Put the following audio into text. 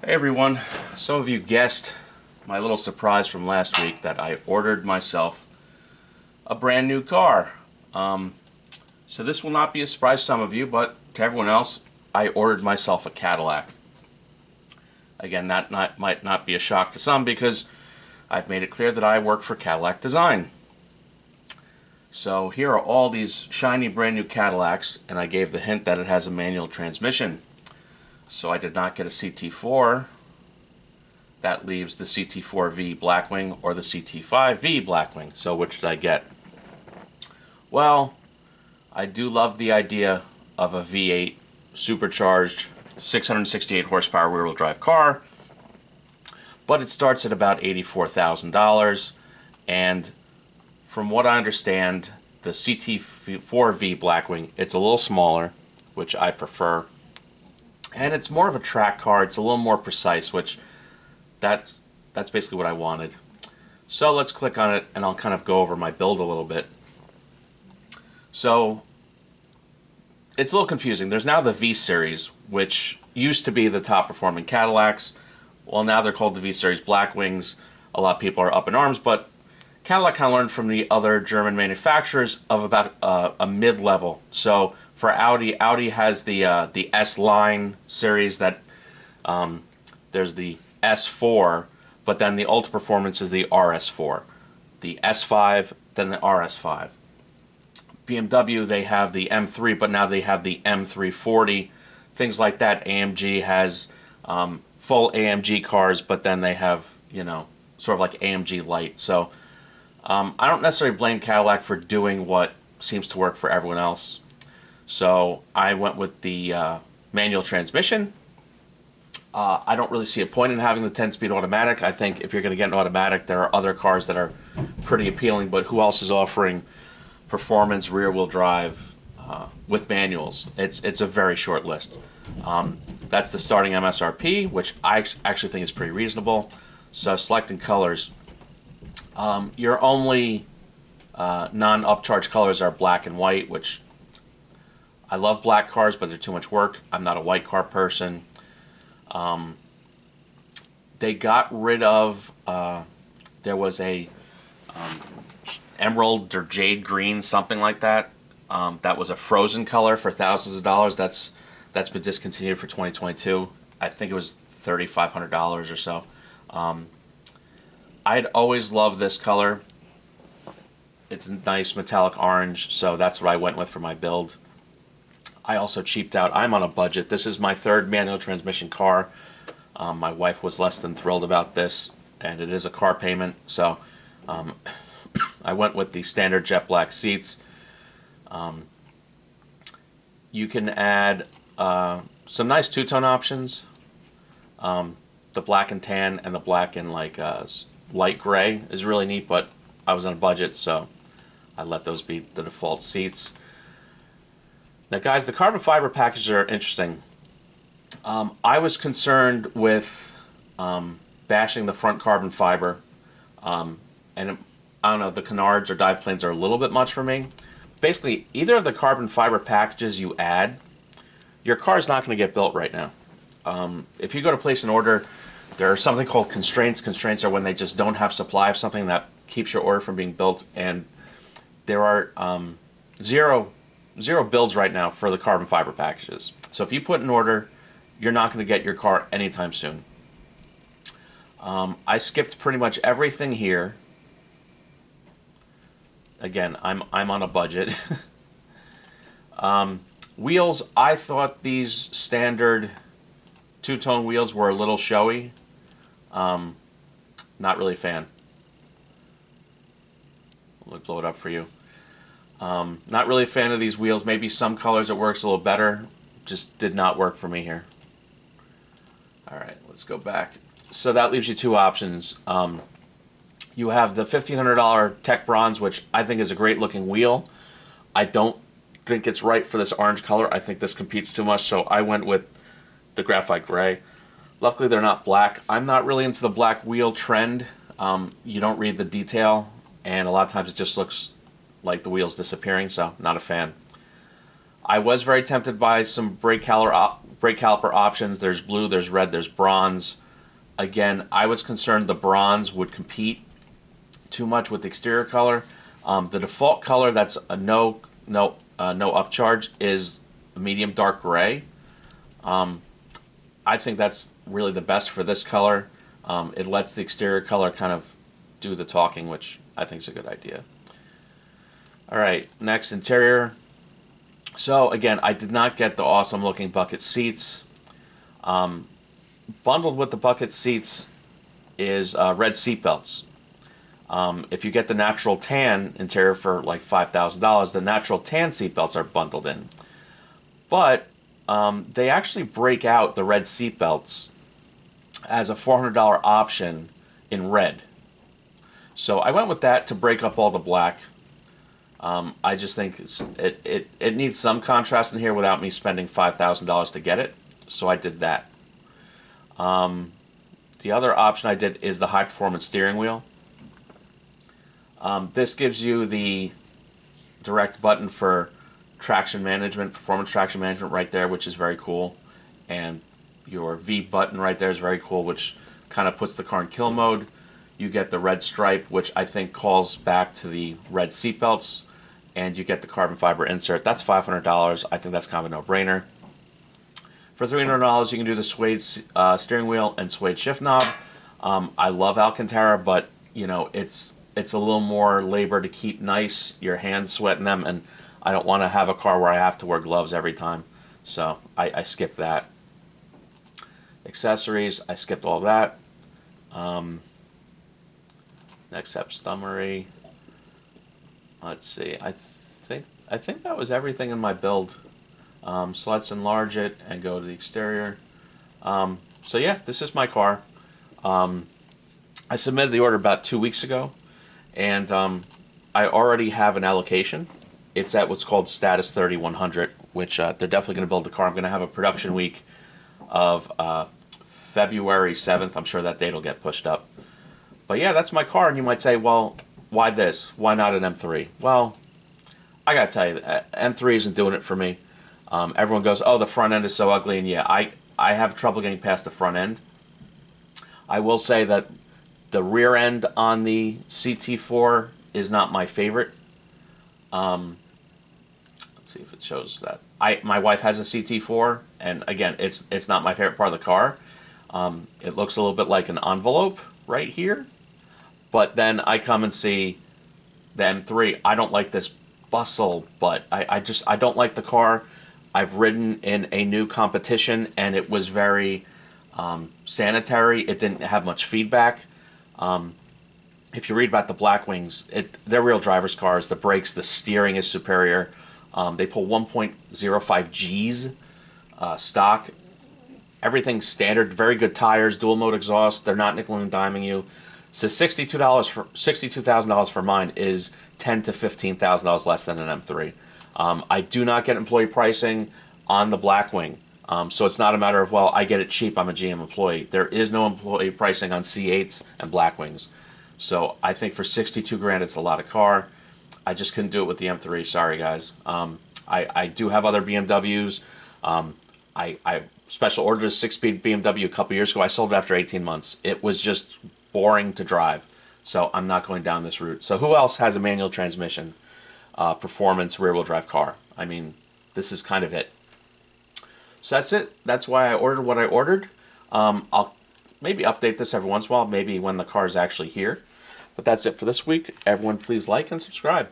Hey everyone, some of you guessed my little surprise from last week that I ordered myself a brand new car. So this will not be a surprise to some of you, but to everyone else, I ordered myself a Cadillac. Again, that might not be a shock to some because I've made it clear that I work for Cadillac Design. So here are all these shiny brand new Cadillacs, and I gave the hint that it has a manual transmission. So I did not get a CT4. That leaves the CT4-V BlackWing or the CT5-V BlackWing. So which did I get? Well, I do love the idea of a V8 supercharged 668 horsepower rear-wheel drive car, but it starts at about $84,000, and from what I understand, the CT4-V BlackWing, it's a little smaller, which I prefer. And it's more of a track car. It's a little more precise, which that's basically what I wanted. So let's click on it, and I'll kind of go over my build a little bit. So it's a little confusing. There's now the V Series, which used to be the top performing Cadillacs. Well, now they're called the V Series BlackWings. A lot of people are up in arms, but Cadillac kind of learned from the other German manufacturers of about a mid-level. So for Audi has the S-Line series that there's the S4, but then the Ultra Performance is the RS4. The S5, then the RS5. BMW, they have the M3, but now they have the M340. Things like that. AMG has full AMG cars, but then they have, sort of like AMG Light. So I don't necessarily blame Cadillac for doing what seems to work for everyone else. So I went with the manual transmission. I don't really see a point in having the 10-speed automatic. I think if you're going to get an automatic, there are other cars that are pretty appealing, but who else is offering performance rear-wheel drive with manuals? It's a very short list. That's the starting MSRP, which I actually think is pretty reasonable. So selecting colors. Your only non-upcharge colors are black and white, which I love black cars, but they're too much work. I'm not a white car person. They got rid of, there was a emerald or jade green, something like that. That was a frozen color for thousands of dollars. That's been discontinued for 2022. I think it was $3,500 or so. I'd always loved this color. It's a nice metallic orange, so that's what I went with for my build. I also cheaped out. I'm on a budget. This is my third manual transmission car. My wife was less than thrilled about this, and it is a car payment, so I went with the standard jet black seats. You can add some nice two-tone options. The black and tan and the black and light gray is really neat, but I was on a budget, so I let those be the default seats. Now, guys, the carbon fiber packages are interesting. I was concerned with bashing the front carbon fiber, and I don't know, the canards or dive planes are a little bit much for me. Basically, either of the carbon fiber packages you add, your car is not going to get built right now. If you go to place an order, there are something called constraints. Constraints are when they just don't have supply of something that keeps your order from being built, and there are zero builds right now for the carbon fiber packages. So if you put an order, you're not going to get your car anytime soon. I skipped pretty much everything here. Again, I'm on a budget. Wheels, I thought these standard two-tone wheels were a little showy. Not really a fan. Let me blow it up for you. Not really a fan of these wheels. Maybe some colors it works a little better. Just did not work for me here. Alright, let's go back. So that leaves you two options. You have the $1,500 Tech Bronze, which I think is a great looking wheel. I don't think it's right for this orange color. I think this competes too much, so I went with the graphite gray. Luckily they're not black. I'm not really into the black wheel trend. You don't read the detail, and a lot of times it just looks like the wheel's disappearing, so not a fan. I was very tempted by some brake caliper options. There's blue, there's red, there's bronze. Again, I was concerned the bronze would compete too much with the exterior color. The default color that's a no upcharge is medium dark gray. I think that's really the best for this color. It lets the exterior color kind of do the talking, which I think is a good idea. All right, next, interior. So again, I did not get the awesome looking bucket seats. Bundled with the bucket seats is red seat belts. If you get the natural tan interior for like $5,000, the natural tan seat belts are bundled in. But they actually break out the red seat belts as a $400 option in red. So I went with that to break up all the black. I just think it needs some contrast in here without me spending $5,000 to get it. So I did that. The other option I did is the high performance steering wheel. This gives you the direct button for traction management, performance traction management right there, which is very cool. And your V button right there is very cool, which kind of puts the car in kill mode. You get the red stripe, which I think calls back to the red seatbelts, and you get the carbon fiber insert. That's $500. I think that's kind of a no-brainer. For $300, you can do the suede steering wheel and suede shift knob. I love Alcantara, but you know it's a little more labor to keep nice. Your hands sweating them, and I don't want to have a car where I have to wear gloves every time. So I skipped that. Accessories, I skipped all that. Next up, summary. Let's see. I think that was everything in my build. So let's enlarge it and go to the exterior. So yeah, this is my car. I submitted the order about 2 weeks ago, and I already have an allocation. It's at what's called status 3100, which they're definitely going to build the car. I'm going to have a production week of February 7th. I'm sure that date will get pushed up. But yeah, that's my car, and you might say, well, why this? Why not an M3? Well, I got to tell you, M3 isn't doing it for me. Everyone goes, oh, the front end is so ugly, and yeah, I have trouble getting past the front end. I will say that the rear end on the CT4 is not my favorite. Let's see if it shows that. My wife has a CT4, and again, it's not my favorite part of the car. It looks a little bit like an envelope right here. But then I come and see the M3. I don't like this bustle, but I don't like the car. I've ridden in a new competition, and it was very sanitary. It didn't have much feedback. If you read about the BlackWings, they're real driver's cars. The brakes, the steering is superior. They pull 1.05 Gs stock. Everything's standard. Very good tires, dual mode exhaust. They're not nickel and diming you. So $62,000 for mine is $10,000 to $15,000 less than an M3. I do not get employee pricing on the BlackWing. So it's not a matter of, well, I get it cheap, I'm a GM employee. There is no employee pricing on C8s and BlackWings. So I think for 62 grand, it's a lot of car. I just couldn't do it with the M3. Sorry, guys. I do have other BMWs. I special ordered a 6-speed BMW a couple years ago. I sold it after 18 months. It was just boring to drive. So I'm not going down this route. So who else has a manual transmission, performance, rear-wheel drive car? I mean, this is kind of it. So that's it. That's why I ordered what I ordered. I'll maybe update this every once in a while, maybe when the car is actually here. But that's it for this week. Everyone, please like and subscribe.